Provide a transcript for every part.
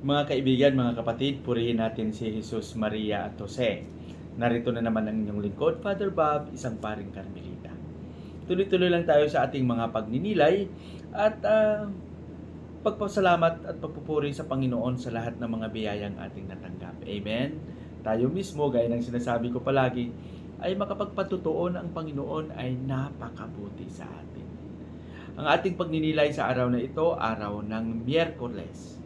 Mga kaibigan, mga kapatid, purihin natin si Jesus, Maria at Jose. Narito na naman ang inyong lingkod, Father Bob, isang paring Carmelita. Tuloy-tuloy lang tayo sa ating mga pagninilay at pagpasalamat at pagpupuri sa Panginoon sa lahat ng mga biyayang ating natanggap. Amen? Tayo mismo, gaya ng sinasabi ko palagi, ay makapagpatutuon ang Panginoon ay napakabuti sa atin. Ang ating pagninilay sa araw na ito, araw ng Miyerkules.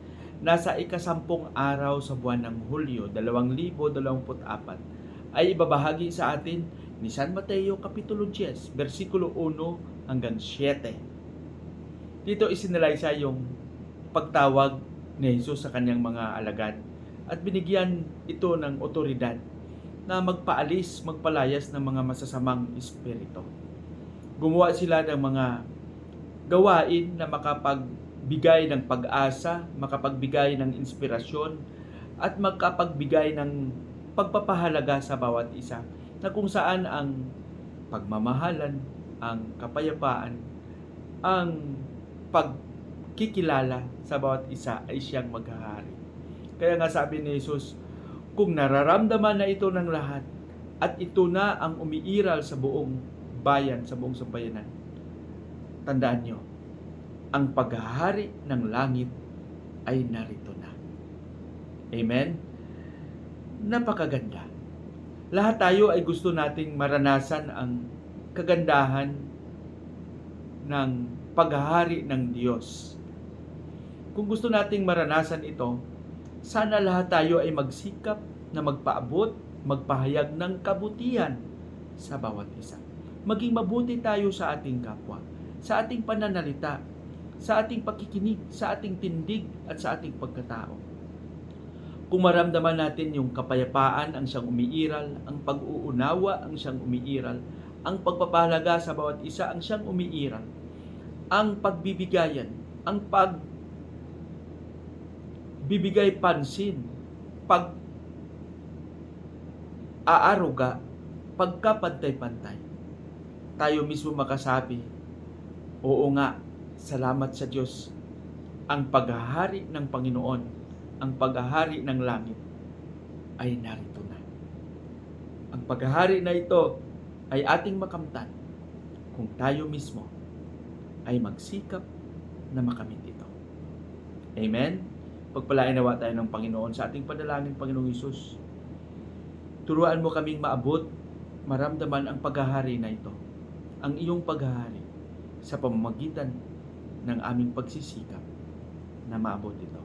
Nasa ikasampung araw sa buwan ng Hulyo 2024 ay ibabahagi sa atin ni San Mateo Kapitulo 10, versikulo 1 hanggang 7. Dito isinilaysa yung pagtawag ni Jesus sa kanyang mga alagad at binigyan ito ng otoridad na magpaalis, magpalayas ng mga masasamang espiritu. Gumawa sila ng mga gawain na makapagbigay ng pag-asa, makapagbigay ng inspirasyon, at makapagbigay ng pagpapahalaga sa bawat isa, na kung saan ang pagmamahalan, ang kapayapaan, ang pagkikilala sa bawat isa ay siyang maghahari. Kaya nga sabi ni Jesus, kung nararamdaman na ito ng lahat, at ito na ang umiiral sa buong bayan, sa buong sambayanan, tandaan nyo, ang paghahari ng langit ay narito na. Amen? Napakaganda. Lahat tayo ay gusto nating maranasan ang kagandahan ng paghahari ng Diyos. Kung gusto nating maranasan ito, sana lahat tayo ay magsikap na magpaabot, magpahayag ng kabutihan sa bawat isa. Maging mabuti tayo sa ating kapwa, sa ating pananalita, sa ating pakikinig, sa ating tindig at sa ating pagkatao. Kung maramdaman natin yung kapayapaan ang siyang umiiral, ang pag-uunawa ang siyang umiiral, ang pagpapahalaga sa bawat isa ang siyang umiiral, ang pagbibigayan, ang pagbibigay pansin, pag-aaruga, pagkapantay-pantay, tayo mismo makasabi, oo nga, salamat sa Diyos. Ang paghahari ng Panginoon, ang paghahari ng langit ay narito na. Ang paghahari na ito ay ating makamtan kung tayo mismo ay magsikap na makamit ito. Amen? Pagpalain nawa tayo ng Panginoon sa ating panalangin, Panginoong Hesus. Turuan mo kaming maabot, maramdaman ang paghahari na ito, ang iyong paghahari sa pamamagitan ng aming pagsisikap na maabot ito.